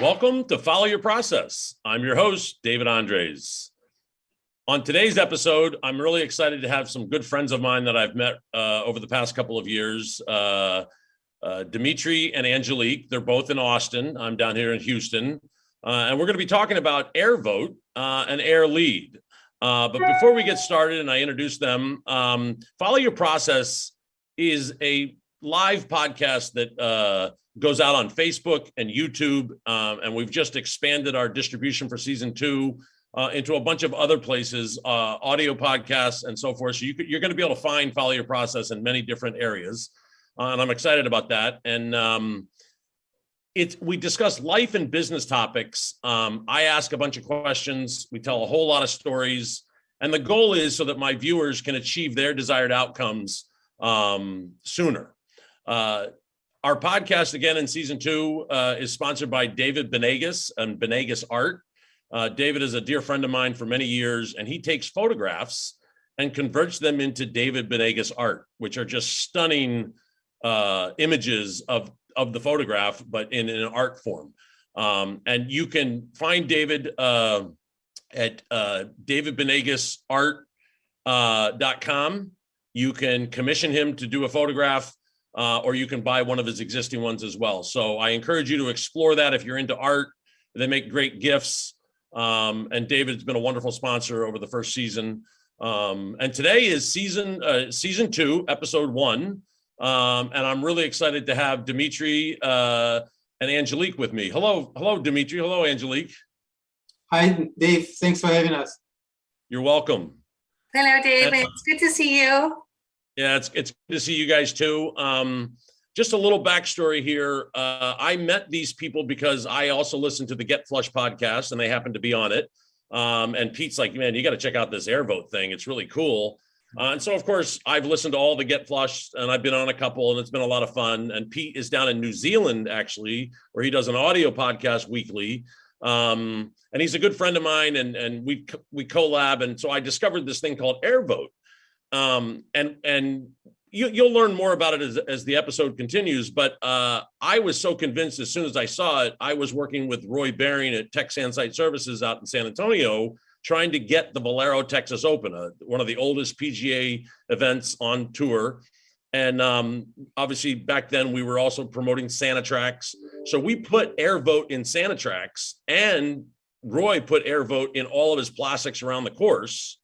Welcome to Follow Your Process. I'm your host, David Andres. On today's episode, I'm really excited to have some good friends of mine that I've met over the past couple of years, Dmitri and Angelique. They're both in Austin. I'm down here in Houston. And we're going to be talking about AirVote and AirLead. But before we get started and I introduce them, Follow Your Process is a live podcast that goes out on Facebook and YouTube. And we've just expanded our distribution for season 2 into a bunch of other places, audio podcasts and so forth. So you're going to be able to find Follow Your Process in many different areas. And I'm excited about that. And we discuss life and business topics. I ask a bunch of questions. We tell a whole lot of stories. And the goal is so that my viewers can achieve their desired outcomes sooner. Our podcast, again, in season 2 is sponsored by David Benegas and Benegas Art. David is a dear friend of mine for many years, and he takes photographs and converts them into David Benegas Art, which are just stunning images of the photograph, but in an art form. And you can find David at davidbenegasart.com. You can commission him to do a photograph, or you can buy one of his existing ones as well. So I encourage you to explore that if you're into art. They make great gifts. And David's been a wonderful sponsor over the first season. And today is season 2, episode 1. And I'm really excited to have Dmitri and Angelique with me. Hello, Dmitri. Hello, Angelique. Hi, Dave. Thanks for having us. You're welcome. Hello, Dave. It's good to see you. Yeah, it's good to see you guys too. Just a little backstory here. I met these people because I also listened to the Get Flush podcast, and they happened to be on it. And Pete's like, man, you got to check out this AirVote thing. It's really cool. And so, of course, I've listened to all the Get Flush, and I've been on a couple, and it's been a lot of fun. And Pete is down in New Zealand, actually, where he does an audio podcast weekly. And he's a good friend of mine, and we collab. And so I discovered this thing called AirVote. And you'll learn more about it as the episode continues. But I was so convinced as soon as I saw it. I was working with Roy Baring at Tex-San Site Services out in San Antonio, trying to get the Valero Texas Open, one of the oldest PGA events on tour. And obviously back then we were also promoting Sanitrax. So we put AirVote in Sanitrax, and Roy put AirVote in all of his plastics around the course.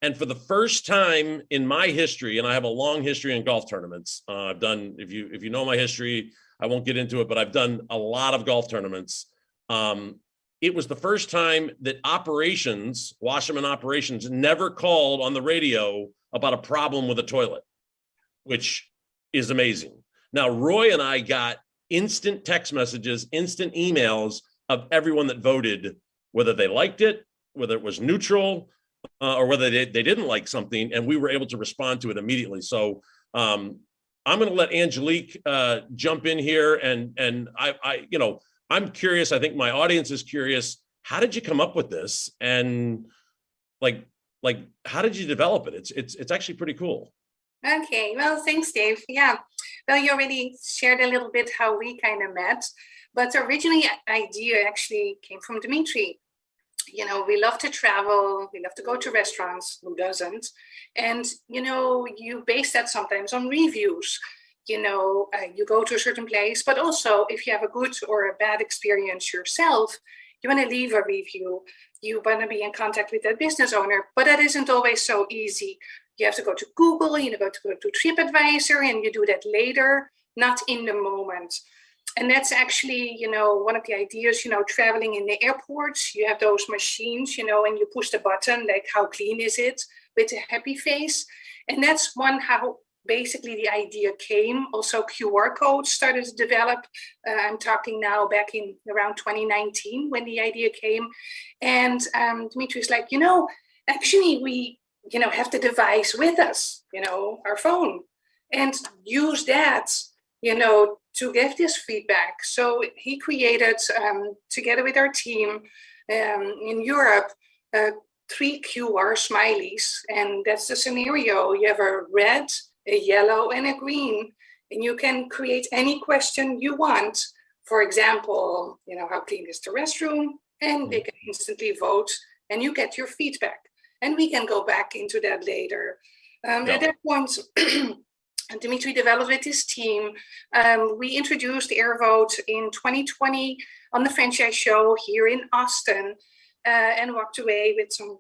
And for the first time in my history, and I have a long history in golf tournaments. I've done, if you know my history, I won't get into it, but I've done a lot of golf tournaments. It was the first time that Washerman operations never called on the radio about a problem with a toilet, which is amazing. Now, Roy and I got instant text messages, instant emails of everyone that voted, whether they liked it, whether it was neutral, or whether they didn't like something, and we were able to respond to it immediately. So I'm going to let Angelique jump in here, and I'm curious. I think my audience is curious. How did you come up with this, and like how did you develop it? It's actually pretty cool. Okay, well, thanks, Dave. Yeah, well, you already shared a little bit how we kind of met, but originally the idea actually came from Dmitri. You know, we love to travel, we love to go to restaurants, who doesn't? And, you base that sometimes on reviews. You go to a certain place, but also if you have a good or a bad experience yourself, you want to leave a review. You want to be in contact with that business owner, but that isn't always so easy. You have to go to Google, you have to go to TripAdvisor, and you do that later, not in the moment. And that's actually, one of the ideas, traveling in the airports, you have those machines, and you push the button, like how clean is it, with a happy face. And that's how basically the idea came. Also QR codes started to develop. I'm talking now back in around 2019 when the idea came. And Dimitri's like, actually we, have the device with us, our phone, and use that, to give this feedback. So he created, together with our team in Europe, 3 QR smileys. And that's the scenario. You have a red, a yellow, and a green. And you can create any question you want for example, how clean is the restroom? And they can instantly vote and you get your feedback. And we can go back into that later. At that point, Dmitri developed with his team. We introduced AirVote in 2020 on the franchise show here in Austin, and walked away with some,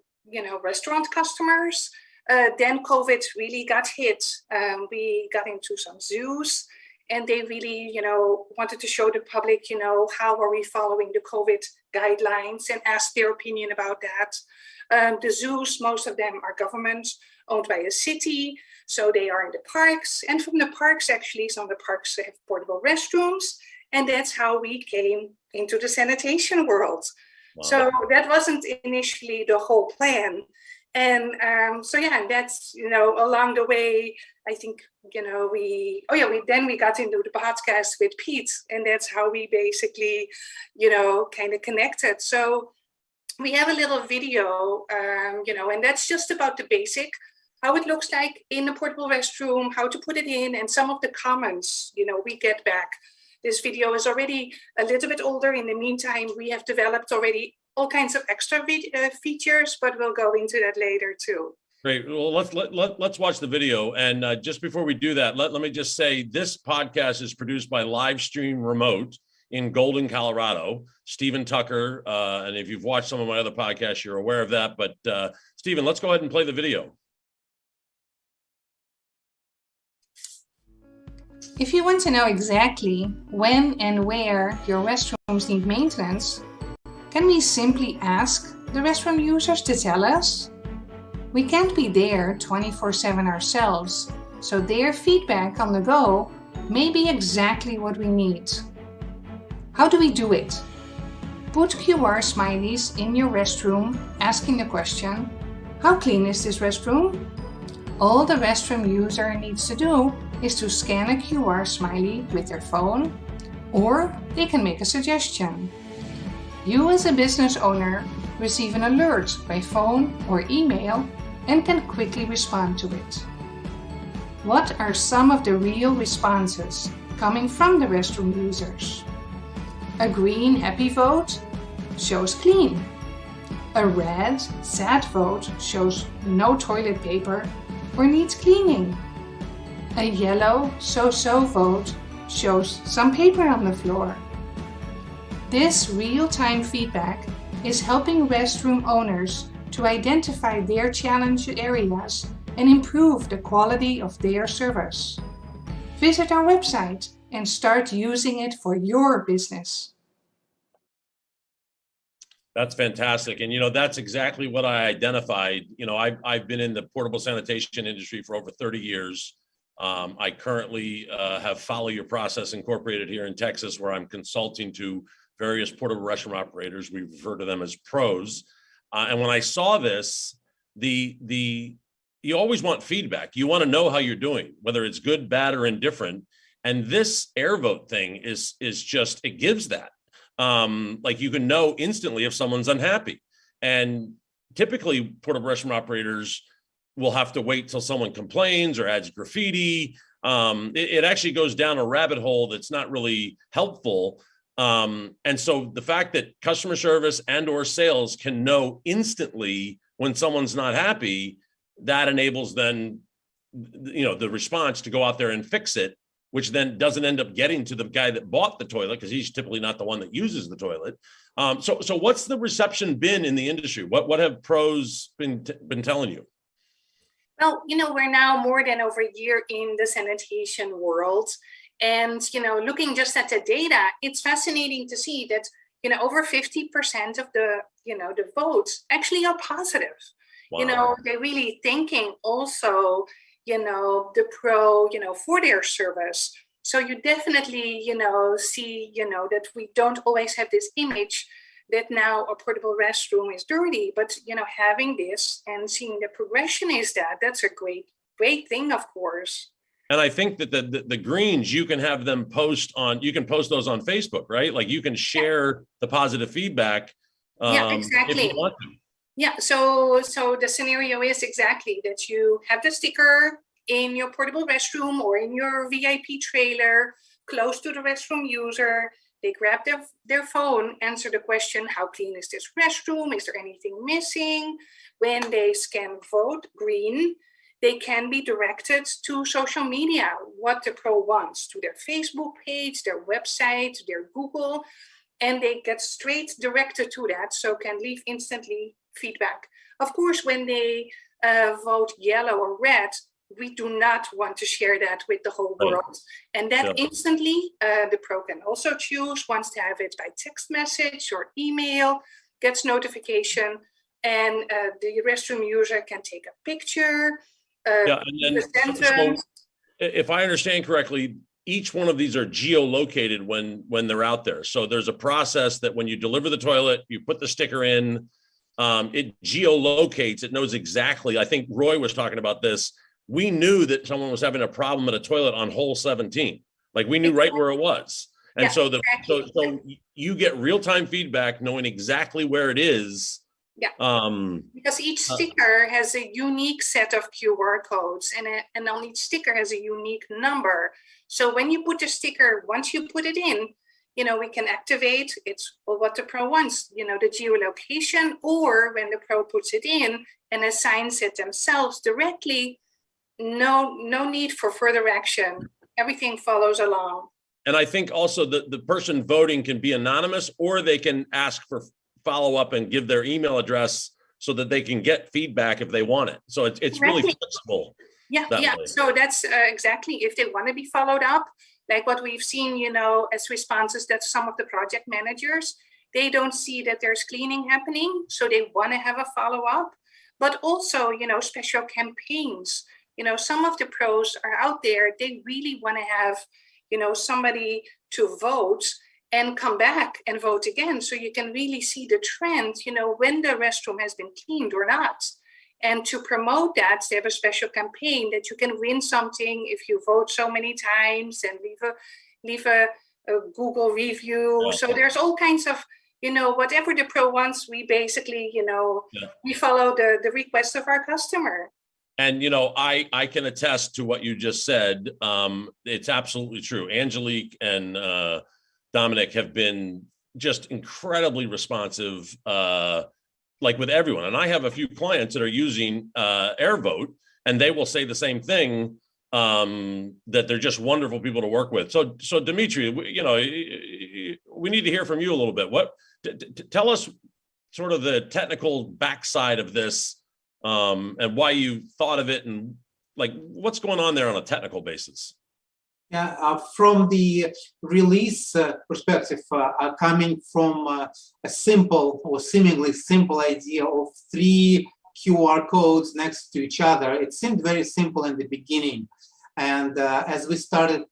restaurant customers. Then COVID really got hit. We got into some zoos, and they really, wanted to show the public, how are we following the COVID guidelines, and ask their opinion about that. The zoos, most of them are government owned by a city, so they are in the parks. And from the parks, actually, some of the parks have portable restrooms, and that's how we came into the sanitation world. Wow. So that wasn't initially the whole plan. And and that's, along the way, I think, we got into the podcast with Pete, and that's how we basically, kind of connected. So we have a little video, and that's just about the basic, how it looks like in a portable restroom, how to put it in, and some of the comments, we get back. This video is already a little bit older. In the meantime, we have developed already all kinds of extra features, but we'll go into that later too. Great. Well, let's watch the video. And just before we do that, let me just say this podcast is produced by Livestream Remote in Golden, Colorado. Stephen Tucker, and if you've watched some of my other podcasts, you're aware of that. But Stephen, let's go ahead and play the video. If you want to know exactly when and where your restrooms need maintenance, can we simply ask the restroom users to tell us? We can't be there 24/7 ourselves, so their feedback on the go may be exactly what we need. How do we do it? Put QR smileys in your restroom asking the question, how clean is this restroom? All the restroom user needs to do is to scan a QR smiley with their phone, or they can make a suggestion. You as a business owner receive an alert by phone or email and can quickly respond to it. What are some of the real responses coming from the restroom users? A green happy vote shows clean. A red sad vote shows no toilet paper or needs cleaning. A yellow so-so vote shows some paper on the floor. This real-time feedback is helping restroom owners to identify their challenge areas and improve the quality of their service. Visit our website and start using it for your business. That's fantastic. And, that's exactly what I identified. I've been in the portable sanitation industry for over 30 years. I currently have Follow Your Process Incorporated here in Texas, where I'm consulting to various portable restroom operators. We refer to them as pros. And when I saw this, you always want feedback. You want to know how you're doing, whether it's good, bad, or indifferent. And this AirVote thing is just, it gives that. Like you can know instantly if someone's unhappy. And typically portable restroom operators will have to wait till someone complains or adds graffiti. It actually goes down a rabbit hole that's not really helpful. And so the fact that customer service and or sales can know instantly when someone's not happy, that enables then, the response to go out there and fix it, which then doesn't end up getting to the guy that bought the toilet, because he's typically not the one that uses the toilet. So what's the reception been in the industry? What have pros been telling you? Well, we're now more than over a year in the sanitation world. And, looking just at the data, it's fascinating to see that, over 50% of the votes actually are positive. Wow. They're really thanking also, the pro, for their service. So you definitely, see, that we don't always have this image that now a portable restroom is dirty, but, having this and seeing the progression is that's a great thing, of course. And I think that the greens, you can have them post those on Facebook, right? Like you can share the positive feedback. Yeah, exactly. If you want to. Yeah, so the scenario is exactly that you have the sticker in your portable restroom or in your VIP trailer close to the restroom user. They grab their phone, answer the question, how clean is this restroom? Is there anything missing? When they scan vote green, they can be directed to social media, what the pro wants, to their Facebook page, their website, their Google, and they get straight directed to that, so can leave instantly feedback. Of course, when they vote yellow or red, we do not want to share that with the whole world. And that instantly, the pro can also choose, wants to have it by text message or email, gets notification, and the restroom user can take a picture. And then, so if I understand correctly, each one of these are geolocated when they're out there. So there's a process that when you deliver the toilet, you put the sticker in, it geolocates, it knows exactly. I think Roy was talking about this. We knew that someone was having a problem at a toilet on hole 17. Like we knew right where it was. And so so you get real-time feedback knowing exactly where it is. Because each sticker has a unique set of QR codes, and on each sticker has a unique number. So when you put the sticker, once you put it in, we can activate it's what the pro wants, the geolocation, or when the pro puts it in and assigns it themselves directly, no need for further action. Everything follows along. And I think also the person voting can be anonymous, or they can ask for follow up and give their email address so that they can get feedback if they want it. So it's really flexible. So that's exactly, if they want to be followed up, like what we've seen, as responses, that some of the project managers, they don't see that there's cleaning happening, so they want to have a follow up. But also, special campaigns. Some of the pros are out there, they really want to have, somebody to vote and come back and vote again. So you can really see the trend, when the restroom has been cleaned or not. And to promote that, they have a special campaign that you can win something if you vote so many times, and leave a Google review. So there's all kinds of, whatever the pro wants, we basically, we follow the request of our customer. And, I can attest to what you just said. It's absolutely true. Angelique and Dominic have been just incredibly responsive, like with everyone. And I have a few clients that are using AirVote, and they will say the same thing, that they're just wonderful people to work with. So Dmitri, we need to hear from you a little bit. Tell us sort of the technical backside of this, and why you thought of it, and like what's going on there on a technical basis. From the release perspective, coming from a simple or seemingly simple idea of 3 QR codes next to each other, it seemed very simple in the beginning. And as we started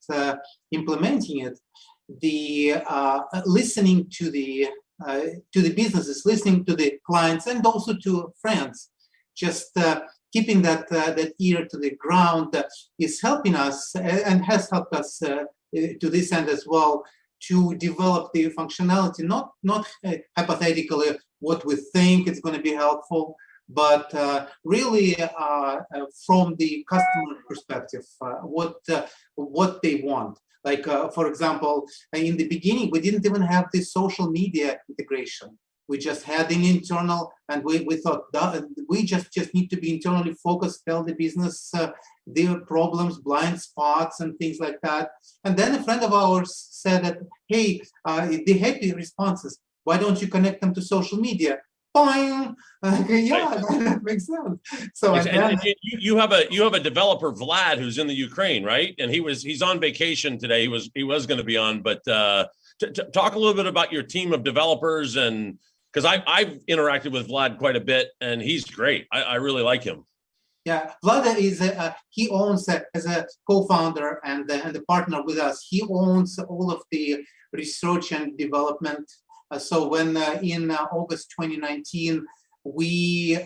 implementing it, the listening to the businesses, listening to the clients, and also to friends, just keeping that ear to the ground is helping us, and has helped us to this end as well, to develop the functionality, not hypothetically what we think is going to be helpful, but really from the customer perspective, what they want. Like, for example, in the beginning, we didn't even have the social media integration. We just had an internal, and we thought that we just need to be internally focused, tell the business their problems, blind spots, and things like that. And then a friend of ours said that, hey, the happy responses, why don't you connect them to social media? Boing! That makes sense. So and you have a developer, Vlad, who's in the Ukraine, right? And he's on vacation today. He was going to be on, but talk a little bit about your team of developers, and because I've interacted with Vlad quite a bit, and he's great. I really like him. Yeah, Vlad is he owns as a co-founder and a partner with us. He owns all of the research and development. So when in August 2019 we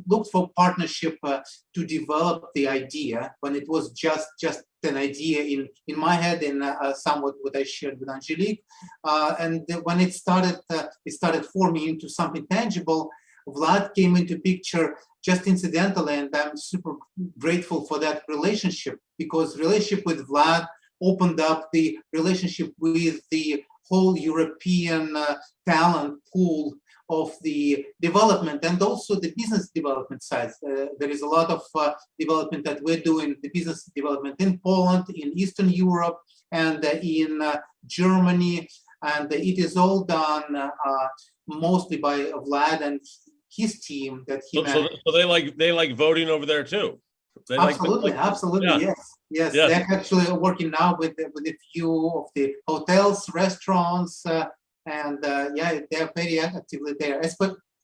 looked for partnership to develop the idea, when it was just an idea in my head, and somewhat what I shared with Angelique, and when it started forming into something tangible, Vlad came into picture just incidentally, and I'm super grateful for that relationship, because relationship with Vlad opened up the relationship with the whole European talent pool of the development and also the business development side. There is a lot of development that we're doing, the business development in Poland, in Eastern Europe, and in Germany. And it is all done mostly by Vlad and his team that he managed. So they like voting over there too. Absolutely, yeah. Yes. They're actually working now with a few of the hotels, restaurants, and they're very actively there.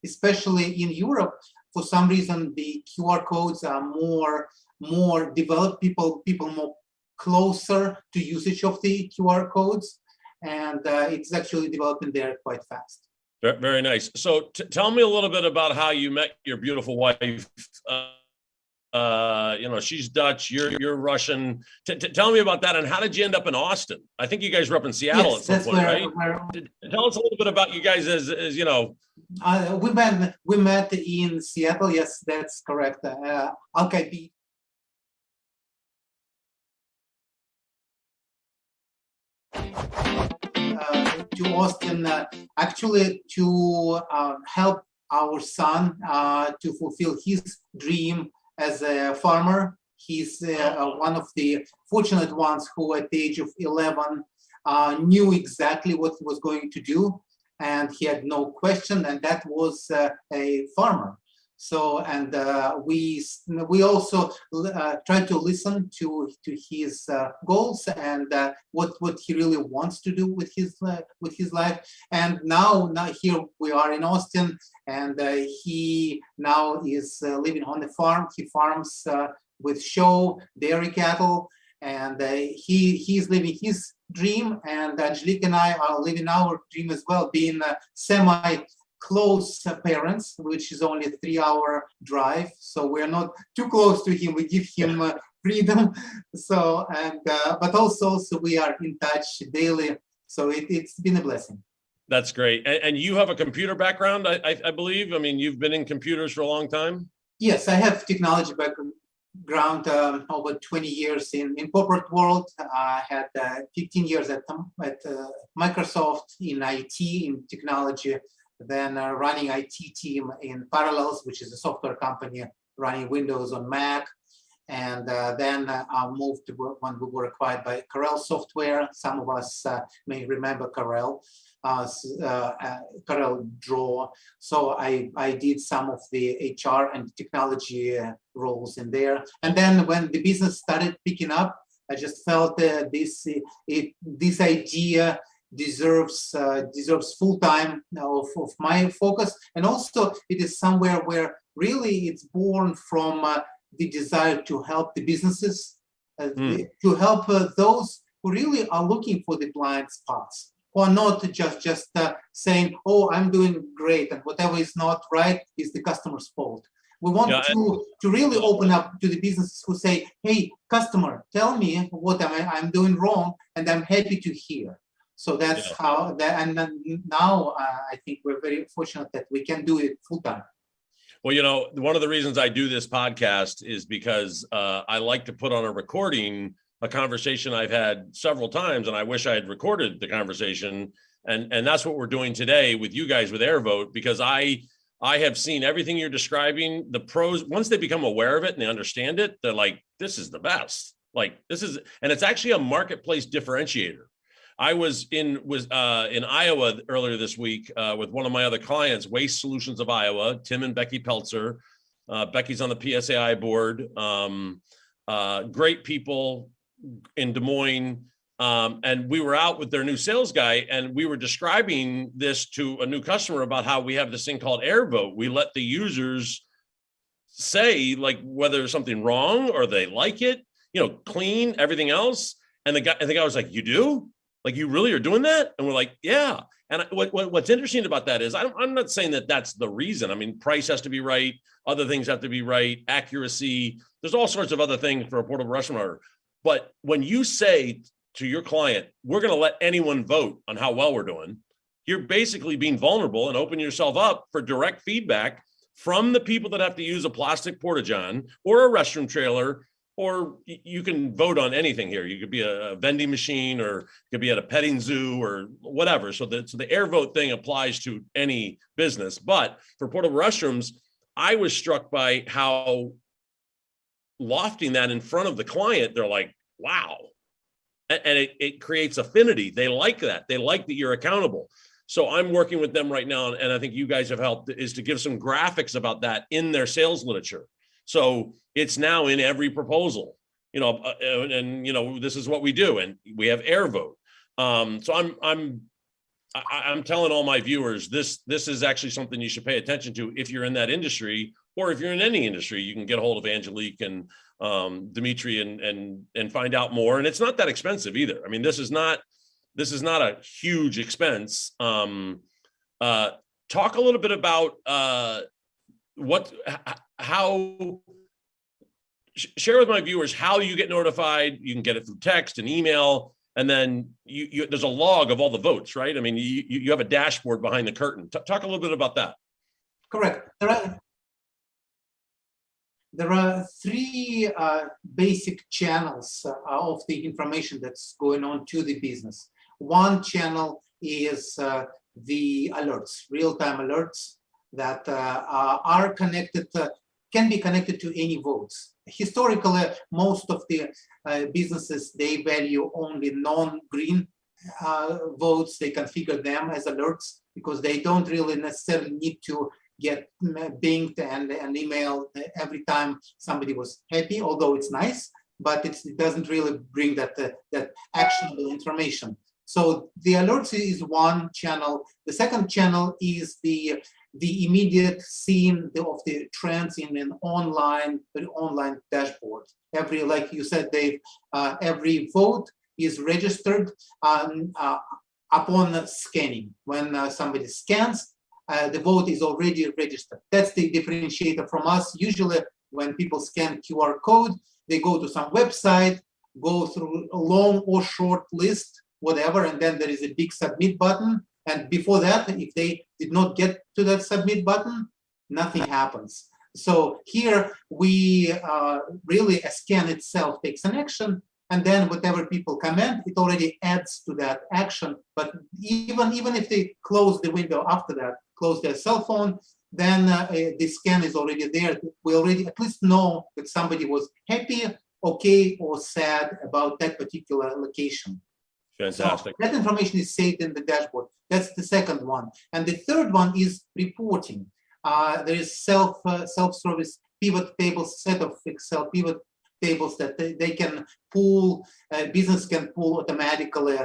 Especially in Europe, for some reason, the QR codes are more developed. People more closer to usage of the QR codes, and it's actually developing there quite fast. Very nice. So tell me a little bit about how you met your beautiful wife. She's Dutch, you're Russian. Tell me about that, and how did you end up in Austin? I think you guys were up in Seattle at some point, right? Tell us a little bit about you guys as we met in Seattle. Yes, that's correct. Alki to Austin, actually to help our son to fulfill his dream as a farmer. He's one of the fortunate ones who at the age of 11 knew exactly what he was going to do, and he had no question, and that was a farmer. So, and we also try to listen to his goals and what he really wants to do with his life. And now here we are in Austin, and he now is living on the farm. He farms with show dairy cattle, and he's living his dream. And Angelique and I are living our dream as well, being semi-close parents, which is only a 3-hour drive. So we're not too close to him. We give him freedom. So, and but also we are in touch daily. So it's been a blessing. That's great. And you have a computer background, I believe. I mean, you've been in computers for a long time. Yes, I have technology background, over 20 years in corporate world. I had 15 years at Microsoft in IT, in technology, then running IT team in Parallels, which is a software company running Windows on Mac. And then I moved to work when we were acquired by Corel Software. Some of us may remember Corel. Corel Draw. So I did some of the HR and technology roles in there. And then when the business started picking up, I just felt this idea deserves full time of my focus. And also it is somewhere where really it's born from the desire to help the businesses, to help those who really are looking for the blind spots, who are not just saying, oh, I'm doing great, and whatever is not right is the customer's fault. We want to really open up to the businesses who say, hey, customer, tell me what I'm doing wrong, and I'm happy to hear. So that's how, and now I think we're very fortunate that we can do it full time. Well, one of the reasons I do this podcast is because I like to put on a recording a conversation I've had several times, and I wish I had recorded the conversation. And that's what we're doing today with you guys with AirVote, because I have seen everything you're describing. The pros, once they become aware of it and they understand it, they're like, this is the best. Like, this is, and it's actually a marketplace differentiator. I was in Iowa earlier this week with one of my other clients, Waste Solutions of Iowa, Tim and Becky Peltzer. Becky's on the PSAI board. Great people in Des Moines. And we were out with their new sales guy, and we were describing this to a new customer about how we have this thing called AirVote. We let the users say like whether there's something wrong or they like it, clean, everything else. And the guy was like, you do? Like, you really are doing that? And we're like, yeah. And what's interesting about that is I'm not saying that that's the reason. I mean, price has to be right. Other things have to be right. Accuracy. There's all sorts of other things for a portable restaurant order. But when you say to your client, we're going to let anyone vote on how well we're doing, you're basically being vulnerable and open yourself up for direct feedback from the people that have to use a plastic porta-john or a restroom trailer or you can vote on anything here. You could be a vending machine, or you could be at a petting zoo, or whatever. So the AirVote thing applies to any business. But for portable restrooms, I was struck by how lofting that in front of the client, they're like, wow. And it creates affinity. They like that. They like that you're accountable. So I'm working with them right now, and I think you guys have helped, is to give some graphics about that in their sales literature. So it's now in every proposal, and this is what we do, and we have AirVote. So I'm telling all my viewers, this is actually something you should pay attention to if you're in that industry, or if you're in any industry. You can get a hold of Angelique and Dmitri and find out more. And it's not that expensive either. I mean, this is not a huge expense. Talk a little bit about share with my viewers how you get notified. You can get it through text and email, and then there's a log of all the votes, right? I mean, you have a dashboard behind the curtain. Talk a little bit about that. Correct. There are three basic channels of the information that's going on to the business. One channel is the alerts, real-time alerts that are connected, can be connected to any votes. Historically, most of the businesses, they value only non-green votes. They configure them as alerts because they don't really necessarily need to get pinged and email every time somebody was happy, although it's nice, but it doesn't really bring that actionable information. So the alerts is one channel. The second channel is the immediate seeing of the trends in an online dashboard. Like you said, Dave, every vote is registered upon scanning. When somebody scans, the vote is already registered. That's the differentiator from us. Usually when people scan QR code, they go to some website, go through a long or short list, whatever, and then there is a big submit button. And before that, if they did not get to that submit button, nothing happens. So here we really a scan itself takes an action, and then whatever people comment, it already adds to that action. But even if they close the window after that, close their cell phone, then the scan is already there. We already at least know that somebody was happy, okay, or sad about that particular location. Fantastic. So that information is saved in the dashboard. That's the second one. And the third one is reporting. There is self-service pivot tables, set of Excel pivot tables that they can pull, business can pull automatically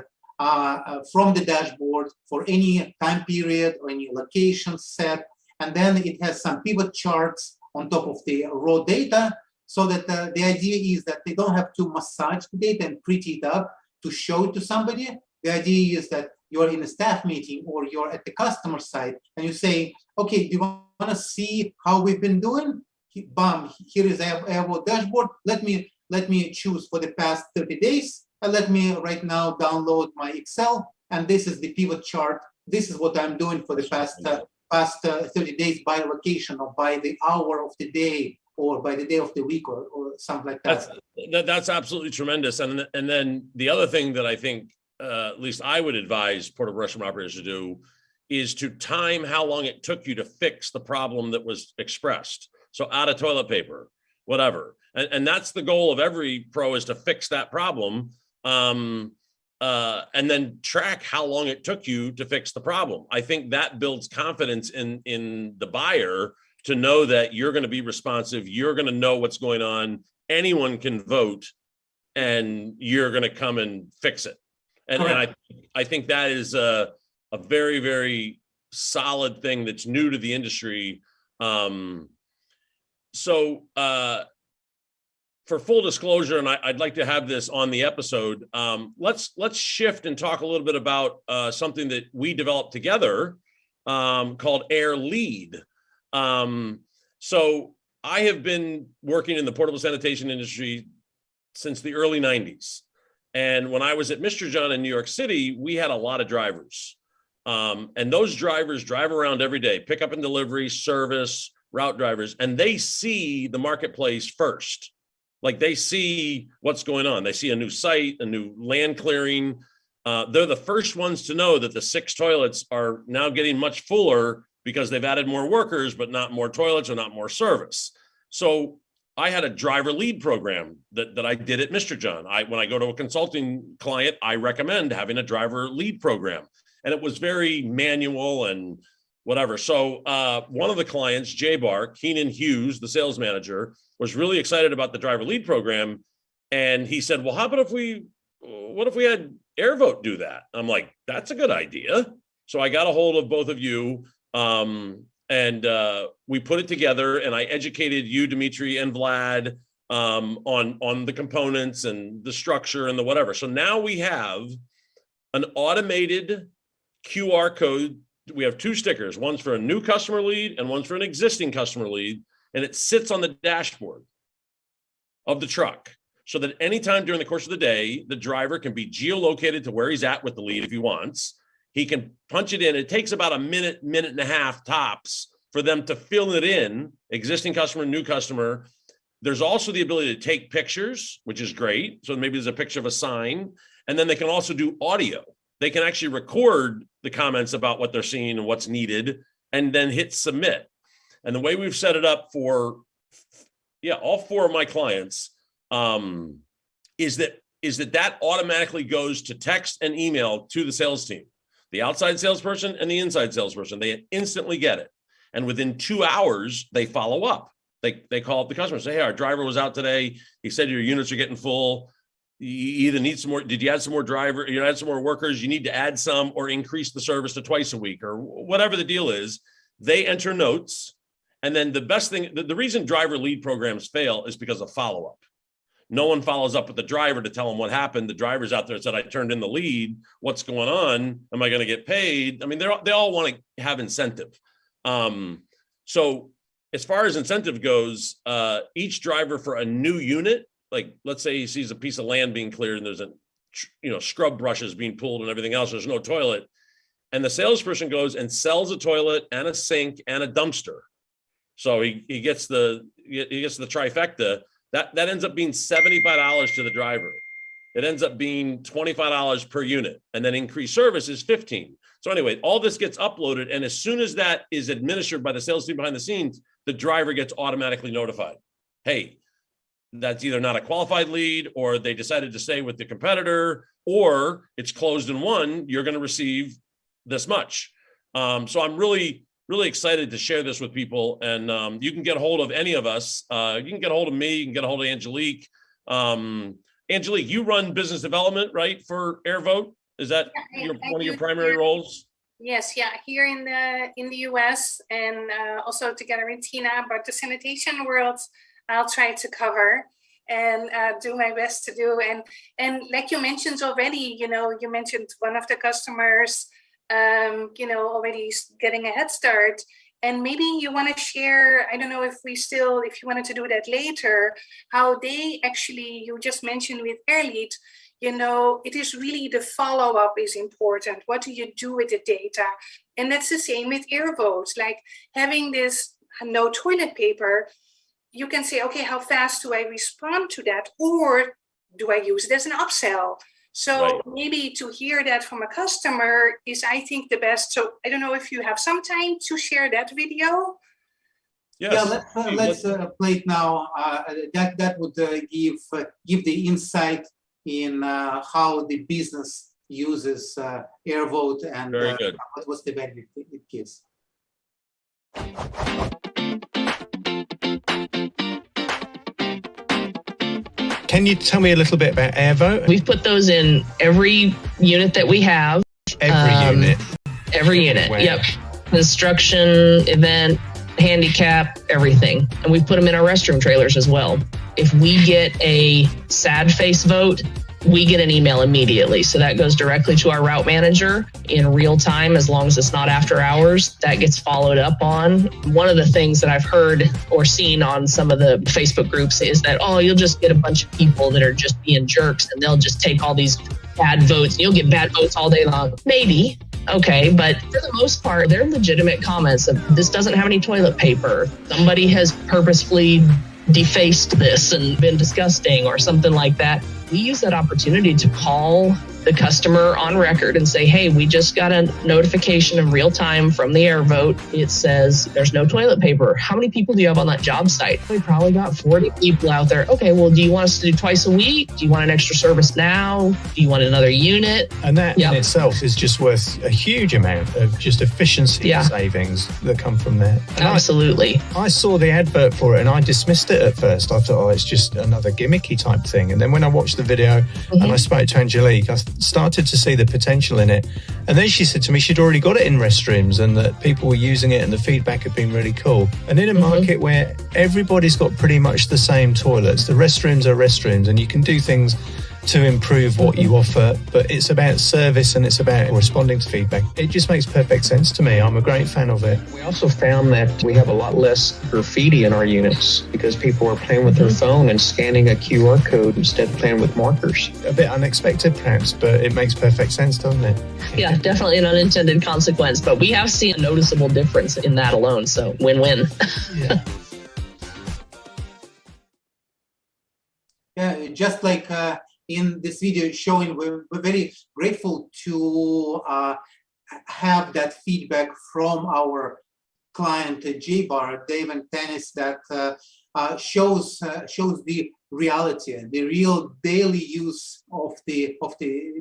from the dashboard for any time period or any location set. And then it has some pivot charts on top of the raw data, so that the idea is that they don't have to massage the data and pretty it up to show it to somebody. The idea is that you're in a staff meeting or you're at the customer site and you say, okay, do you want to see how we've been doing? Bam, here is our dashboard. Let me choose for the past 30 days. And let me right now download my Excel. And this is the pivot chart. This is what I'm doing for the past 30 days by location or by the hour of the day, or by the day of the week, or something like that. That's absolutely tremendous. And then the other thing that I think, at least I would advise portable restroom operators to do, is to time how long it took you to fix the problem that was expressed. So out of toilet paper, whatever. And that's the goal of every pro, is to fix that problem. And then track how long it took you to fix the problem. I think that builds confidence in the buyer to know that you're going to be responsive. You're going to know what's going on. Anyone can vote, and you're going to come and fix it. And I think that is a very, very solid thing that's new to the industry. So for full disclosure, and I'd like to have this on the episode, let's shift and talk a little bit about something that we developed together called AirLead. So I have been working in the portable sanitation industry since the early 90s. And when I was at Mr. John in New York City, we had a lot of drivers. And those drivers drive around every day, pick up and delivery, service, route drivers, and they see the marketplace first. Like they see what's going on. They see a new site, a new land clearing. They're the first ones to know that the 6 toilets are now getting much fuller because they've added more workers, but not more toilets or not more service. So I had a driver lead program that I did at Mr. John. When I go to a consulting client, I recommend having a driver lead program. And it was very manual and whatever. So one of the clients, J-Bar, Keenan Hughes, the sales manager, was really excited about the driver lead program. And he said, well, what if we had AirVote do that? I'm like, that's a good idea. So I got a hold of both of you and we put it together, and I educated you, Dmitri and Vlad, on the components and the structure and the whatever. So now we have an automated QR code. We have 2 stickers. One's for a new customer lead and one's for an existing customer lead. And it sits on the dashboard of the truck so that anytime during the course of the day, the driver can be geolocated to where he's at with the lead if he wants. He can punch it in. It takes about a minute, minute and a half tops for them to fill it in, existing customer, new customer. There's also the ability to take pictures, which is great. So maybe there's a picture of a sign, and then they can also do audio. They can actually record the comments about what they're seeing and what's needed, and then hit submit. And the way we've set it up for, all 4 of my clients is that automatically goes to text and email to the sales team, the outside salesperson and the inside salesperson. They instantly get it. And within 2 hours, they follow up. They call up the customer and say, hey, our driver was out today. He said your units are getting full. You either need some more. Did you add some more driver? You add some more workers. You need to add some or increase the service to twice a week or whatever the deal is. They enter notes. And then the best thing, the reason driver lead programs fail is because of follow-up. No one follows up with the driver to tell them what happened. The driver's out there and said, I turned in the lead. What's going on? Am I going to get paid? I mean, they all want to have incentive. So as far as incentive goes, each driver for a new unit, like let's say he sees a piece of land being cleared and there's scrub brushes being pulled and everything else, there's no toilet. And the salesperson goes and sells a toilet and a sink and a dumpster. So he gets the trifecta. That ends up being $75 to the driver. It ends up being $25 per unit, and then increased service is $15. So anyway, all this gets uploaded, and as soon as that is administered by the sales team behind the scenes, the driver gets automatically notified. Hey, that's either not a qualified lead, or they decided to stay with the competitor, or it's closed and won. You're going to receive this much. So I'm really excited to share this with people. And you can get a hold of any of us. You can get a hold of me. You can get a hold of Angelique. Angelique, you run business development, right, for AirVote? Is that one of your primary roles? Yes, yeah, here in the US, and also together with Tina, but the sanitation world, I'll try to cover and do my best to do. And like you mentioned already, you mentioned one of the customers, already getting a head start. And maybe you want to share, I don't know if you wanted to do that later, how they actually, you just mentioned with AirLead, it is really the follow-up is important. What do you do with the data? And that's the same with AirVote, like having this no toilet paper, you can say, okay, how fast do I respond to that? Or do I use it as an upsell? So right. Maybe to hear that from a customer is, I think, the best. So I don't know if you have some time to share that video. Yes. Yeah, let's play it now. That would give the insight in how the business uses AirVote and what was the value it gives. Can you tell me a little bit about AirVote? We've put those in every unit that we have. Every unit? Every unit, Where? Yep. Construction, event, handicap, everything. And we put them in our restroom trailers as well. If we get a sad face vote, we get an email immediately. So that goes directly to our route manager in real time, as long as it's not after hours. That gets followed up on. One of the things that I've heard or seen on some of the Facebook groups is that, you'll just get a bunch of people that are just being jerks and they'll just take all these bad votes. You'll get bad votes all day long. Maybe. Okay, but for the most part, they're legitimate comments of this doesn't have any toilet paper. Somebody has purposefully defaced this and been disgusting or something like that. We use that opportunity to call the customer on record and say, hey, we just got a notification in real time from the AirVote. It says there's no toilet paper. How many people do you have on that job site? We probably got 40 people out there. Okay, well, do you want us to do twice a week? Do you want an extra service now? Do you want another unit? And that in itself is just worth a huge amount of just efficiency savings that come from there. And absolutely. I saw the advert for it and I dismissed it at first. I thought, oh, it's just another gimmicky type thing. And then when I watched the video and I spoke to Angelique, I started to see the potential in it. And then she said to me she'd already got it in restrooms and that people were using it and the feedback had been really cool. And in a market where everybody's got pretty much the same toilets, the restrooms are restrooms, and you can do things to improve what you offer, but it's about service and it's about responding to feedback. It just makes perfect sense to me. I'm a great fan of it. We also found that we have a lot less graffiti in our units because people are playing with their phone and scanning a QR code instead of playing with markers. A bit unexpected perhaps, but it makes perfect sense, doesn't it? Yeah, definitely an unintended consequence, but we have seen a noticeable difference in that alone, so win-win. Yeah, just like in this video showing, we're very grateful to have that feedback from our client J-Bar, Dave and Tennis, that shows the reality, the real daily use of the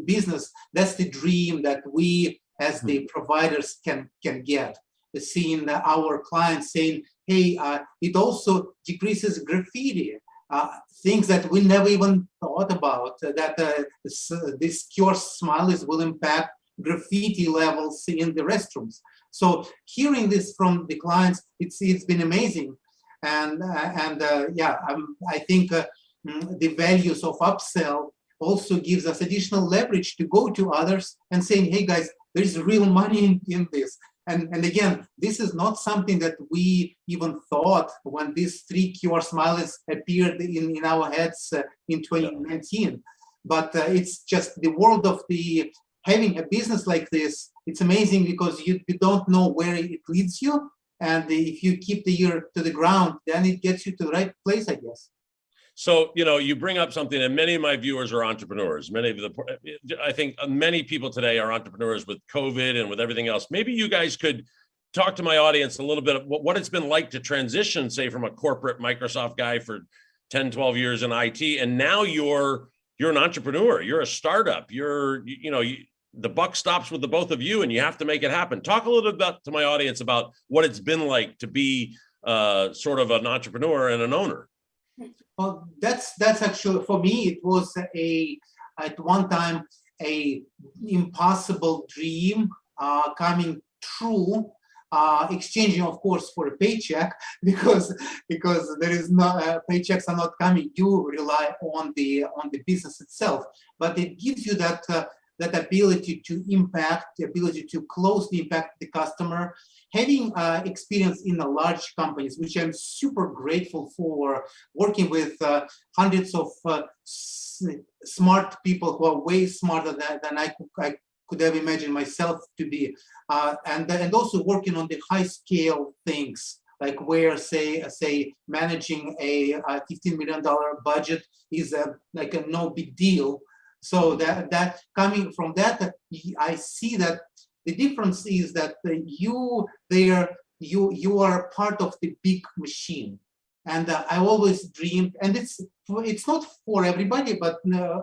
business. That's the dream that we as the providers can get. Seeing our clients saying, hey, it also decreases graffiti. Things that we never even thought about, that this QR smileys will impact graffiti levels in the restrooms. So hearing this from the clients, it's been amazing. And I think the values of upsell also gives us additional leverage to go to others and saying, hey guys, there's real money in this. And again, this is not something that we even thought when these 3 QR smileys appeared in our heads in 2019. But it's just the world of the having a business like this. It's amazing because you don't know where it leads you. And if you keep the ear to the ground, then it gets you to the right place, I guess. So, you bring up something, and many of my viewers are entrepreneurs. I think many people today are entrepreneurs with COVID and with everything else. Maybe you guys could talk to my audience a little bit of what it's been like to transition, say, from a corporate Microsoft guy for 10, 12 years in IT, and now you're an entrepreneur, you're a startup, the buck stops with the both of you and you have to make it happen. Talk a little bit to my audience about what it's been like to be sort of an entrepreneur and an owner. Well, that's actually, for me, it was at one time a impossible dream coming true, exchanging, of course, for a paycheck, because there is no paychecks are not coming. You rely on the business itself, but it gives you that ability to impact, the ability to closely impact the customer. Having experience in large companies, which I'm super grateful for, working with hundreds of smart people who are way smarter than I could have imagined myself to be, and also working on the high scale things, like where say managing a $15 million budget is like a no big deal. So that coming from that, I see that the difference is that you are part of the big machine. And I always dreamed, and it's not for everybody, but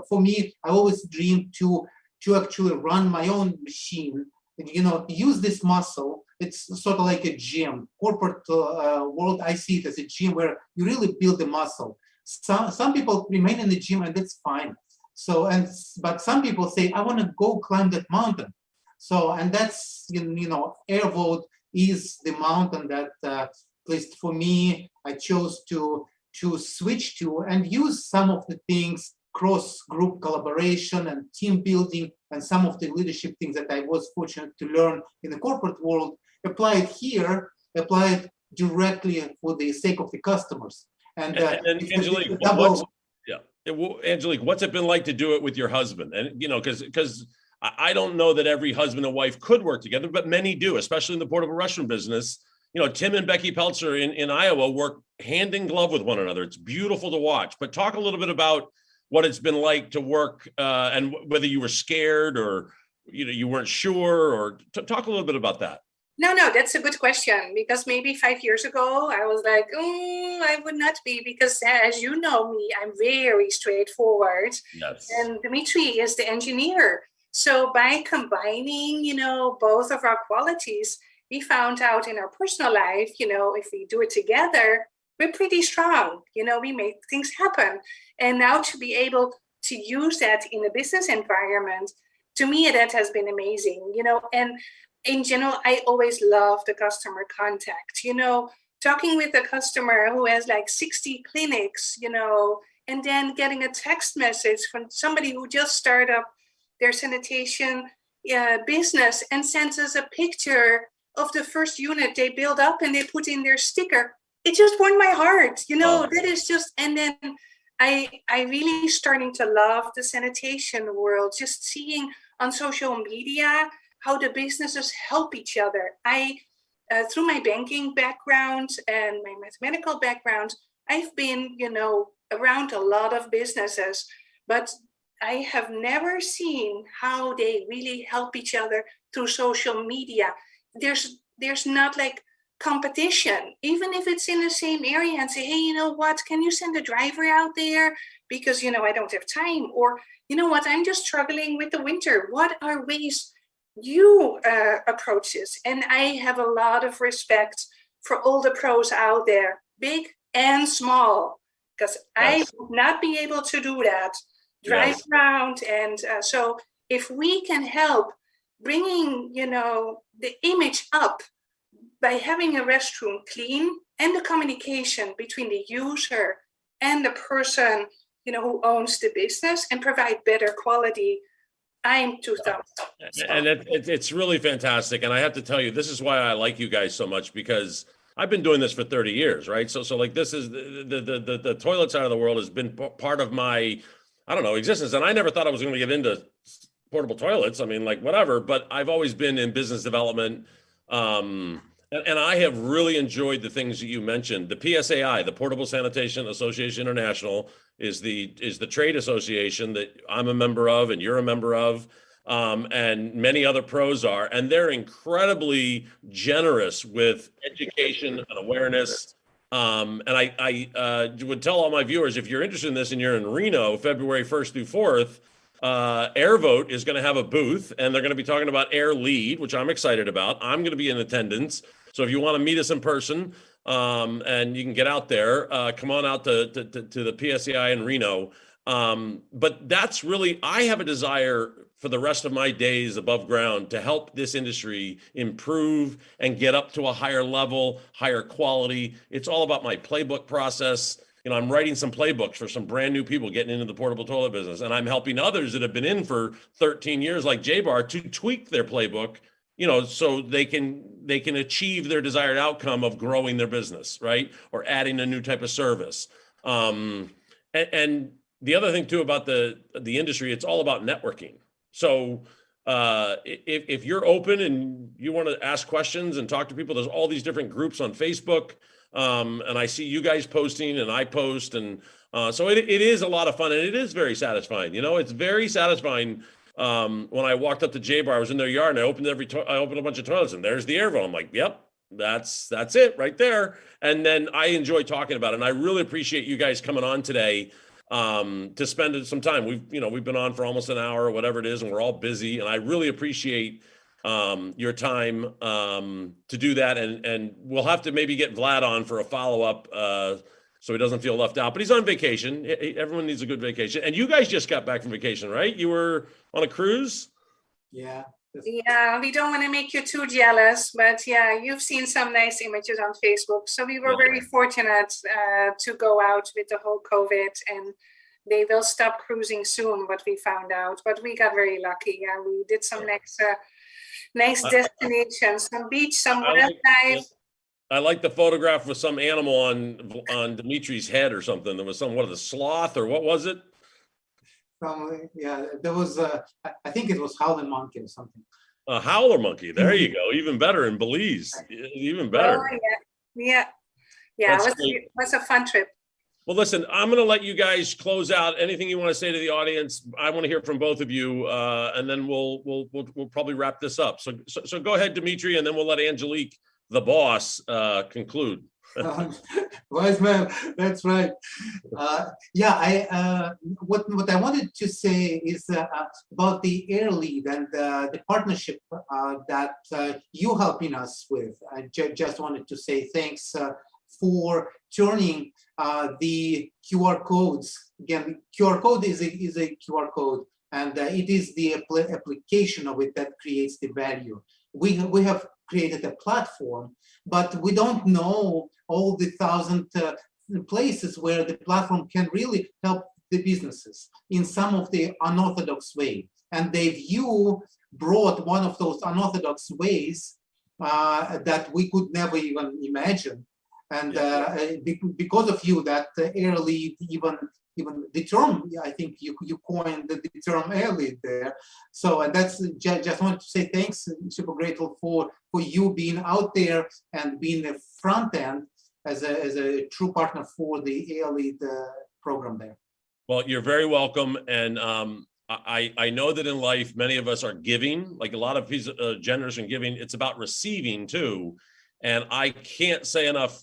for me, I always dreamed to actually run my own machine, and, use this muscle. It's sort of like a gym. Corporate world, I see it as a gym where you really build the muscle. Some people remain in the gym, and that's fine. But some people say, I want to go climb that mountain. So, and that's, AirVote is the mountain that, at least for me, I chose to switch to and use some of the things, cross-group collaboration and team building, and some of the leadership things that I was fortunate to learn in the corporate world, apply it here, apply it directly for the sake of the customers. And Angelique, Angelique, what's it been like to do it with your husband? And, because I don't know that every husband and wife could work together, but many do, especially in the portable restroom business. Tim and Becky Peltzer in Iowa work hand in glove with one another. It's beautiful to watch. But talk a little bit about what it's been like to work and whether you were scared or you weren't sure, or talk a little bit about that. No, that's a good question, because maybe 5 years ago I was like, I would not be, because as you know me, I'm very straightforward. Yes. And Dmitri is the engineer. So by combining, both of our qualities, we found out in our personal life, if we do it together, we're pretty strong. We make things happen. And now to be able to use that in a business environment, to me, that has been amazing, and in general, I always love the customer contact, talking with a customer who has like 60 clinics, and then getting a text message from somebody who just started up their sanitation business and sends us a picture of the first unit they build up and they put in their sticker. It just warmed my heart, that is just, and then I really starting to love the sanitation world, just seeing on social media how the businesses help each other. I, through my banking background and my mathematical background, I've been, around a lot of businesses, but I have never seen how they really help each other through social media. There's not like competition, even if it's in the same area, and say, hey, you know what, can you send a driver out there? Because, I don't have time. Or, you know what, I'm just struggling with the winter. What are ways you approach this? And I have a lot of respect for all the pros out there, big and small, because I would not be able to do that, drive around. And so if we can help bringing, the image up by having a restroom clean, and the communication between the user and the person, who owns the business, and provide better quality, I'm 2000. And it's really fantastic. And I have to tell you, this is why I like you guys so much, because I've been doing this for 30 years, right? So like, this is the toilet side of the world has been part of my, existence. And I never thought I was going to get into portable toilets. I mean, like, whatever, but I've always been in business development. And I have really enjoyed the things that you mentioned. The PSAI, the Portable Sanitation Association International, is the trade association that I'm a member of and you're a member of, and many other pros are, and they're incredibly generous with education and awareness. And I would tell all my viewers, if you're interested in this and you're in Reno, February 1st through 4th, AirVote is going to have a booth, and they're going to be talking about AirLead, which I'm excited about. I'm going to be in attendance. So if you want to meet us in person, and you can get out there, come on out to the PSAI in Reno. But that's really, I have a desire for the rest of my days above ground to help this industry improve and get up to a higher level, higher quality. It's all about my playbook process. I'm writing some playbooks for some brand new people getting into the portable toilet business, and I'm helping others that have been in for 13 years, like J-Bar, to tweak their playbook, so they can achieve their desired outcome of growing their business, right? Or adding a new type of service. And the other thing too about the industry, it's all about networking. So if you're open and you want to ask questions and talk to people, there's all these different groups on Facebook. And I see you guys posting, and I post, and so it is a lot of fun, and it is very satisfying. It's very satisfying. When I walked up to J-Bar, I was in their yard, and I opened a bunch of toilets, and there's the AirVote. I'm like, yep, that's it right there. And then I enjoy talking about it, and I really appreciate you guys coming on today to spend some time. We've been on for almost an hour or whatever it is, and we're all busy, and I really appreciate your time to do that, and we'll have to maybe get Vlad on for a follow-up so he doesn't feel left out, but he's on vacation. Everyone needs a good vacation. And you guys just got back from vacation, right? You were on a cruise? Yeah. Yeah, we don't want to make you too jealous, but yeah, you've seen some nice images on Facebook. So we were very fortunate to go out with the whole COVID, and they will stop cruising soon, what we found out, but we got very lucky. Yeah, we did some nice destinations, some beach, some wildlife. I like the photograph with some animal on Dimitri's head or something. There was the sloth, or what was it? Yeah, there was, I think it was howling monkey or something. A howler monkey. There you go. Even better in Belize. Even better. Oh, yeah. Yeah, it was a fun trip. Well, listen, I'm going to let you guys close out. Anything you want to say to the audience? I want to hear from both of you, and then we'll probably wrap this up. So go ahead, Dmitri, and then we'll let Angelique, the boss, conclude. Wise man, that's right. What I wanted to say is about the AirLead and the partnership that you helping us with. I just wanted to say thanks for turning the QR codes. Again, QR code is a QR code, and it is the application of it that creates the value. We have created a platform, but we don't know all the 1,000 places where the platform can really help the businesses in some of the unorthodox way. And you brought one of those unorthodox ways that we could never even imagine. And because of you, that AirLead, even the term, I think you coined the term AirLead there. So and that's just wanted to say thanks. I'm super grateful for you being out there and being the front end as a true partner for the AirLead program there. Well, you're very welcome. And I know that in life, many of us are giving, like a lot of generous and giving. It's about receiving too. And I can't say enough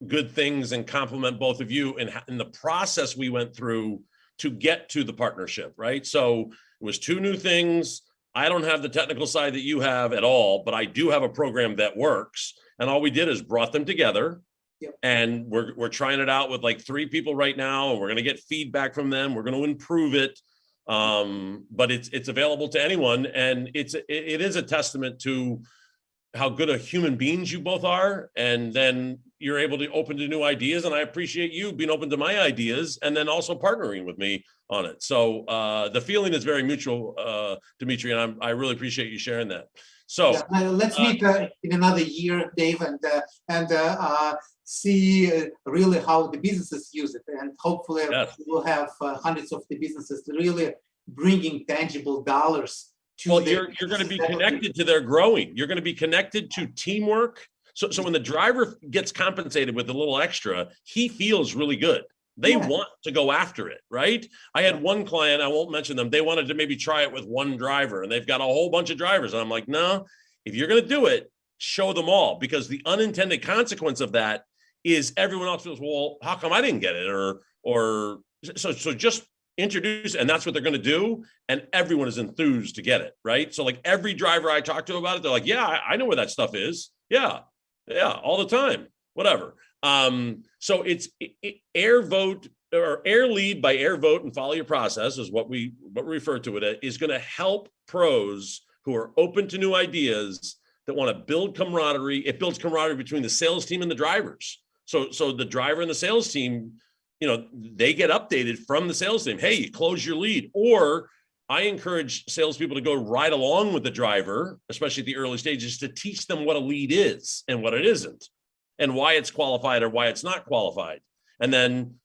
good things and compliment both of you in the process we went through to get to the partnership, right? So it was two new things. I don't have the technical side that you have at all, but I do have a program that works. And all we did is brought them together. Yep. And we're trying it out with like 3 people right now, and we're going to get feedback from them. We're going to improve it. But it's available to anyone. And it is a testament to how good of human beings you both are. And then you're able to open to new ideas. And I appreciate you being open to my ideas and then also partnering with me on it. So the feeling is very mutual, Dmitri, and I really appreciate you sharing that. So let's meet in another year, Dave, and see really how the businesses use it. And hopefully we'll have hundreds of the businesses really bringing tangible dollars. Well, you're going to be connected to their growing. You're going to be connected to teamwork. So when the driver gets compensated with a little extra, he feels really good. They want to go after it, right? I had one client, I won't mention them. They wanted to maybe try it with one driver, and they've got a whole bunch of drivers. And I'm like, no, if you're going to do it, show them all, because the unintended consequence of that is everyone else feels, well, how come I didn't get it? So just introduce, and that's what they're going to do. And everyone is enthused to get it, right? So like every driver I talk to about it, they're like, yeah, I know where that stuff is. Yeah, all the time, whatever. So it's AirVote or AirLead by AirVote and Follow Your Process is what we refer to it as, is going to help pros who are open to new ideas that want to build camaraderie. It builds camaraderie between the sales team and the drivers. So the driver and the sales team, they get updated from the sales team. Hey, you close your lead. Or I encourage salespeople to go right along with the driver, especially at the early stages, to teach them what a lead is and what it isn't, and why it's qualified or why it's not qualified. And then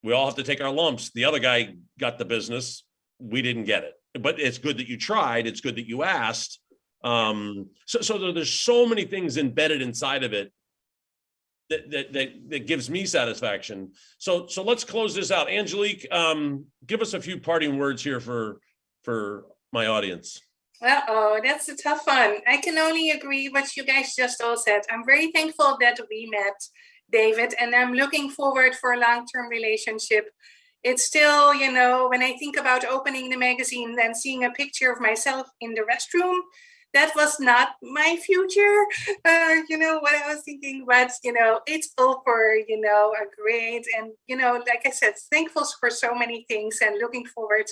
we all have to take our lumps. The other guy got the business. We didn't get it. But it's good that you tried. It's good that you asked. So there's so many things embedded inside of it that gives me satisfaction. So let's close this out. Angelique, give us a few parting words here for my audience. That's a tough one. I can only agree what you guys just all said. I'm very thankful that we met, David, and I'm looking forward for a long-term relationship. It's still, when I think about opening the magazine and seeing a picture of myself in the restroom, that was not my future, what I was thinking, but, it's over, great. And, like I said, thankful for so many things and looking forward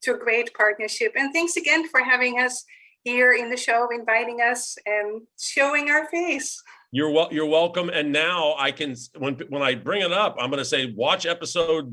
to a great partnership. And thanks again for having us here in the show, inviting us and showing our face. You're welcome. And now I can, when I bring it up, I'm going to say, watch episode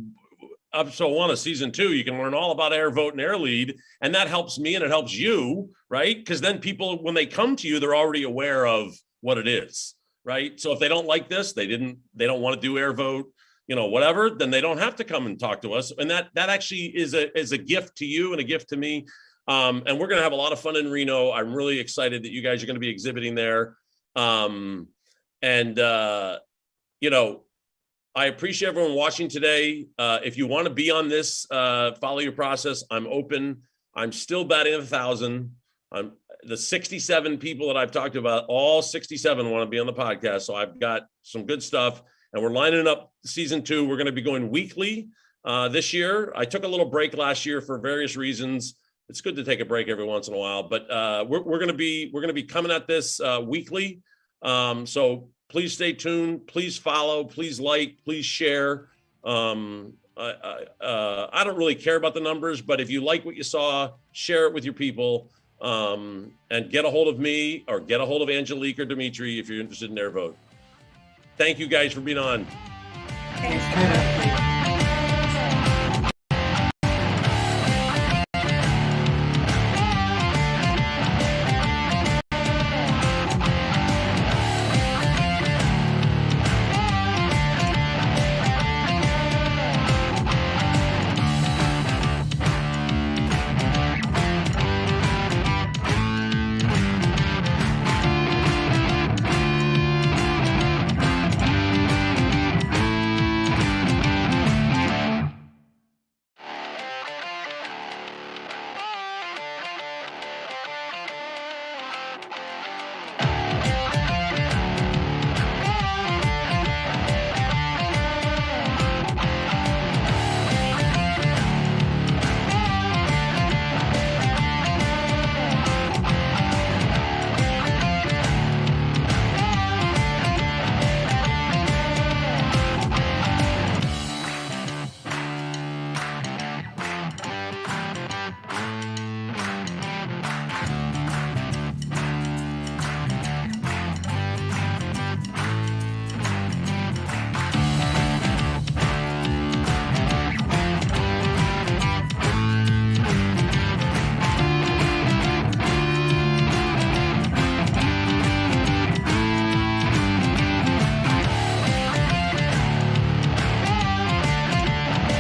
1 of season 2. You can learn all about AirVote and AirLead, and that helps me and it helps you, right? Because then people, when they come to you, they're already aware of what it is, right? So if they don't like this, they don't want to do AirVote, whatever, then they don't have to come and talk to us. And that actually is a gift to you and a gift to me. And we're going to have a lot of fun in Reno. I'm really excited that you guys are going to be exhibiting there. You know, I appreciate everyone watching today. If you want to be on this, follow your process. I'm open. I'm still batting 1,000. I'm the 67 people that I've talked about, all 67 want to be on the podcast. So I've got some good stuff, and we're lining up season 2. We're going to be going weekly this year. I took a little break last year for various reasons. It's good to take a break every once in a while, but we're going to be coming at this weekly. So please stay tuned. Please follow. Please like. Please share. I don't really care about the numbers, but if you like what you saw, share it with your people, and get a hold of me or get a hold of Angelique or Dmitri if you're interested in AirVote. Thank you guys for being on. Thank you.